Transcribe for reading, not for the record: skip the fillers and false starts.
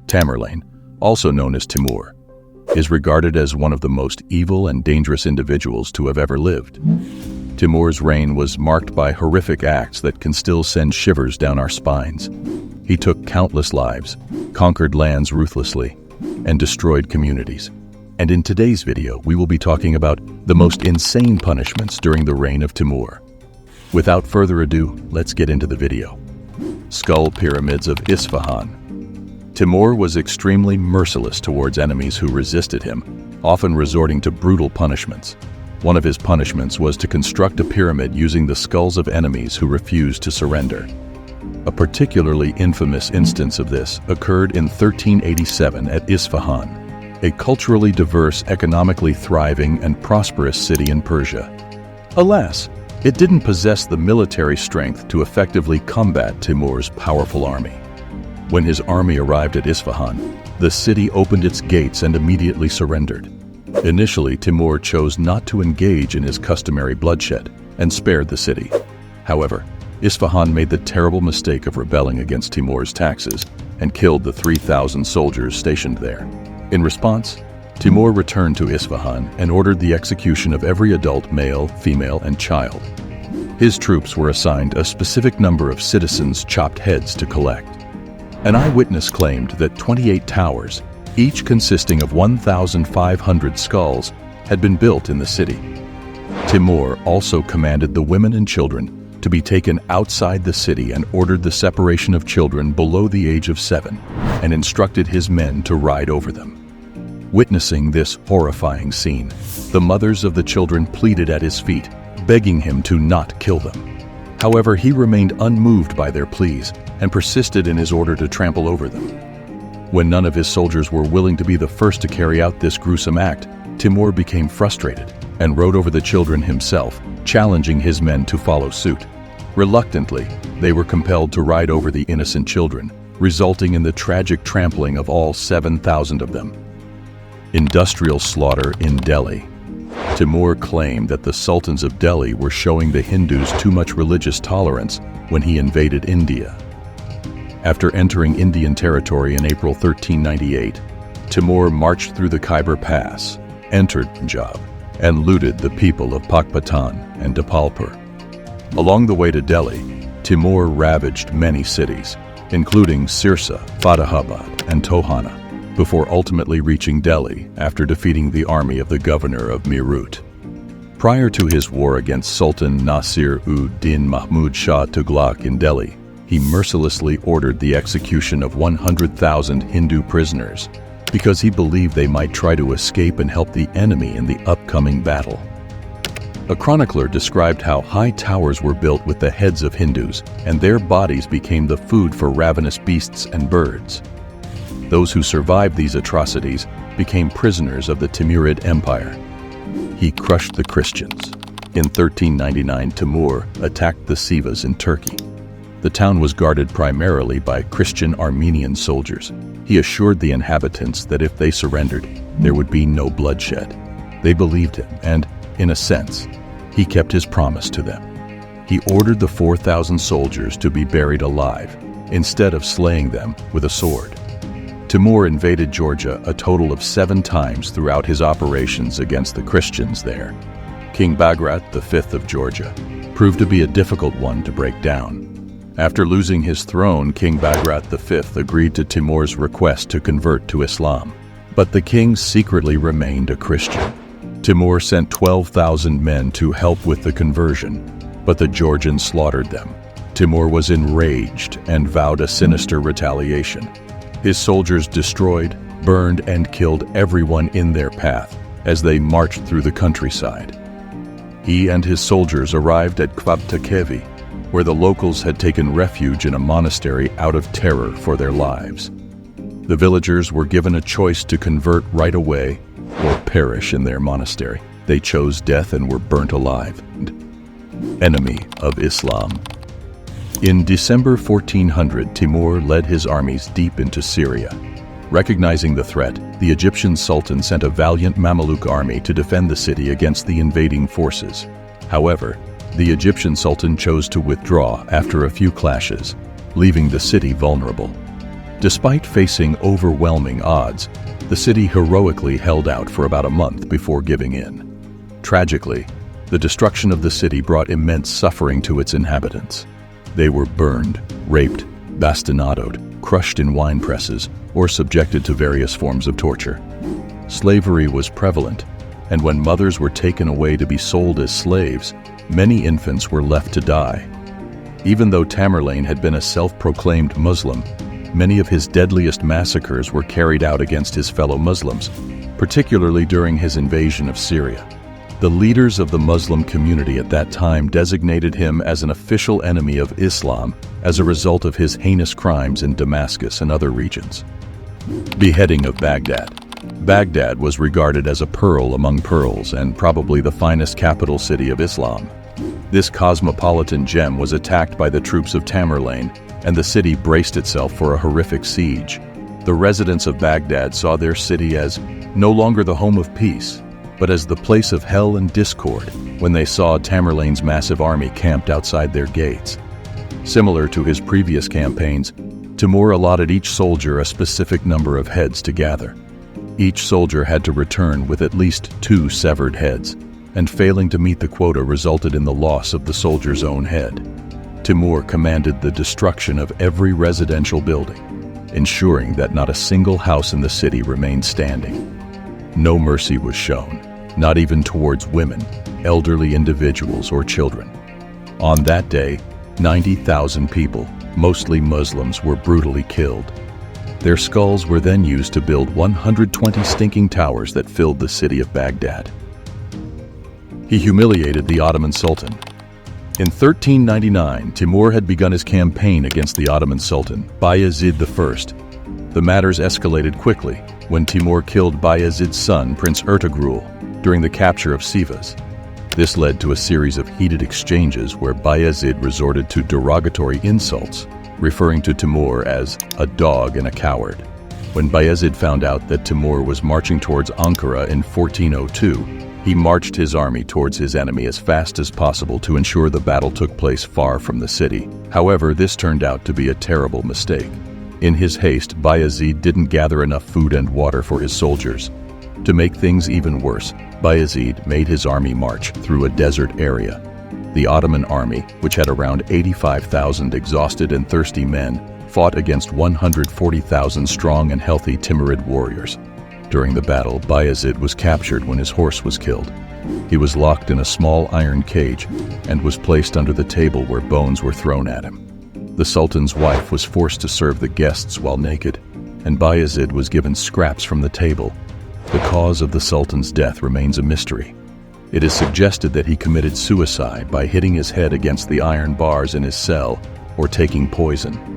Tamerlane, also known as Timur, is regarded as one of the most evil and dangerous individuals to have ever lived. Timur's reign was marked by horrific acts that can still send shivers down our spines. He took countless lives, conquered lands ruthlessly, and destroyed communities. And in today's video, we will be talking about the most insane punishments during the reign of Timur. Without further ado, let's get into the video. Skull Pyramids of Isfahan. Timur was extremely merciless towards enemies who resisted him, often resorting to brutal punishments. One of his punishments was to construct a pyramid using the skulls of enemies who refused to surrender. A particularly infamous instance of this occurred in 1387 at Isfahan, a culturally diverse, economically thriving, and prosperous city in Persia. Alas, it didn't possess the military strength to effectively combat Timur's powerful army. When his army arrived at Isfahan, the city opened its gates and immediately surrendered. Initially, Timur chose not to engage in his customary bloodshed and spared the city. However, Isfahan made the terrible mistake of rebelling against Timur's taxes and killed the 3,000 soldiers stationed there. In response, Timur returned to Isfahan and ordered the execution of every adult male, female, and child. His troops were assigned a specific number of citizens' chopped heads to collect. An eyewitness claimed that 28 towers, each consisting of 1,500 skulls, had been built in the city. Timur also commanded the women and children to be taken outside the city and ordered the separation of children below the age of 7 and instructed his men to ride over them. Witnessing this horrifying scene, the mothers of the children pleaded at his feet, begging him to not kill them. However, he remained unmoved by their pleas and persisted in his order to trample over them. When none of his soldiers were willing to be the first to carry out this gruesome act, Timur became frustrated and rode over the children himself, challenging his men to follow suit. Reluctantly, they were compelled to ride over the innocent children, resulting in the tragic trampling of all 7,000 of them. Industrial slaughter in Delhi. Timur claimed that the sultans of Delhi were showing the Hindus too much religious tolerance when he invaded India. After entering Indian territory in April 1398, Timur marched through the Khyber Pass, entered Punjab, and looted the people of Pakpatan and Dapalpur. Along the way to Delhi, Timur ravaged many cities, including Sirsa, Fatehabad, and Tohana, before ultimately reaching Delhi after defeating the army of the governor of Meerut. Prior to his war against Sultan Nasir-ud-Din Mahmud Shah Tughlaq in Delhi, he mercilessly ordered the execution of 100,000 Hindu prisoners because he believed they might try to escape and help the enemy in the upcoming battle. A chronicler described how high towers were built with the heads of Hindus, and their bodies became the food for ravenous beasts and birds. Those who survived these atrocities became prisoners of the Timurid Empire. He crushed the Christians. In 1399, Timur attacked the Sivas in Turkey. The town was guarded primarily by Christian Armenian soldiers. He assured the inhabitants that if they surrendered, there would be no bloodshed. They believed him, and, in a sense, he kept his promise to them. He ordered the 4,000 soldiers to be buried alive, instead of slaying them with a sword. Timur invaded Georgia a total of 7 times throughout his operations against the Christians there. King Bagrat V of Georgia proved to be a difficult one to break down. After losing his throne, King Bagrat V agreed to Timur's request to convert to Islam, but the king secretly remained a Christian. Timur sent 12,000 men to help with the conversion, but the Georgians slaughtered them. Timur was enraged and vowed a sinister retaliation. His soldiers destroyed, burned, and killed everyone in their path as they marched through the countryside. He and his soldiers arrived at Kvabtakevi, where the locals had taken refuge in a monastery out of terror for their lives. The villagers were given a choice to convert right away or perish in their monastery. They chose death and were burnt alive. Enemy of Islam. In December 1400, Timur led his armies deep into Syria. Recognizing the threat, the Egyptian Sultan sent a valiant Mameluke army to defend the city against the invading forces. However, the Egyptian Sultan chose to withdraw after a few clashes, leaving the city vulnerable. Despite facing overwhelming odds, the city heroically held out for about a month before giving in. Tragically, the destruction of the city brought immense suffering to its inhabitants. They were burned, raped, bastinadoed, crushed in wine presses, or subjected to various forms of torture. Slavery was prevalent, and when mothers were taken away to be sold as slaves, many infants were left to die. Even though Tamerlane had been a self-proclaimed Muslim, many of his deadliest massacres were carried out against his fellow Muslims, particularly during his invasion of Syria. The leaders of the Muslim community at that time designated him as an official enemy of Islam as a result of his heinous crimes in Damascus and other regions. Beheading of Baghdad. Baghdad was regarded as a pearl among pearls and probably the finest capital city of Islam. This cosmopolitan gem was attacked by the troops of Tamerlane, and the city braced itself for a horrific siege. The residents of Baghdad saw their city as no longer the home of peace, but as the place of hell and discord when they saw Tamerlane's massive army camped outside their gates. Similar to his previous campaigns, Timur allotted each soldier a specific number of heads to gather. Each soldier had to return with at least 2 severed heads, and failing to meet the quota resulted in the loss of the soldier's own head. Timur commanded the destruction of every residential building, ensuring that not a single house in the city remained standing. No mercy was shown, not even towards women, elderly individuals, or children. On that day, 90,000 people, mostly Muslims, were brutally killed. Their skulls were then used to build 120 stinking towers that filled the city of Baghdad. He humiliated the Ottoman Sultan. In 1399, Timur had begun his campaign against the Ottoman Sultan, Bayezid I. The matters escalated quickly when Timur killed Bayezid's son, Prince Ertugrul, during the capture of Shivers. This led to a series of heated exchanges where Bayezid resorted to derogatory insults, referring to Timur as a dog and a coward. When Bayezid found out that Timur was marching towards Ankara in 1402, he marched his army towards his enemy as fast as possible to ensure the battle took place far from the city. However, this turned out to be a terrible mistake. In his haste, Bayezid didn't gather enough food and water for his soldiers. To make things even worse, Bayezid made his army march through a desert area. The Ottoman army, which had around 85,000 exhausted and thirsty men, fought against 140,000 strong and healthy Timurid warriors. During the battle, Bayezid was captured when his horse was killed. He was locked in a small iron cage and was placed under the table where bones were thrown at him. The Sultan's wife was forced to serve the guests while naked, and Bayezid was given scraps from the table. The cause of the Sultan's death remains a mystery. It is suggested that he committed suicide by hitting his head against the iron bars in his cell or taking poison.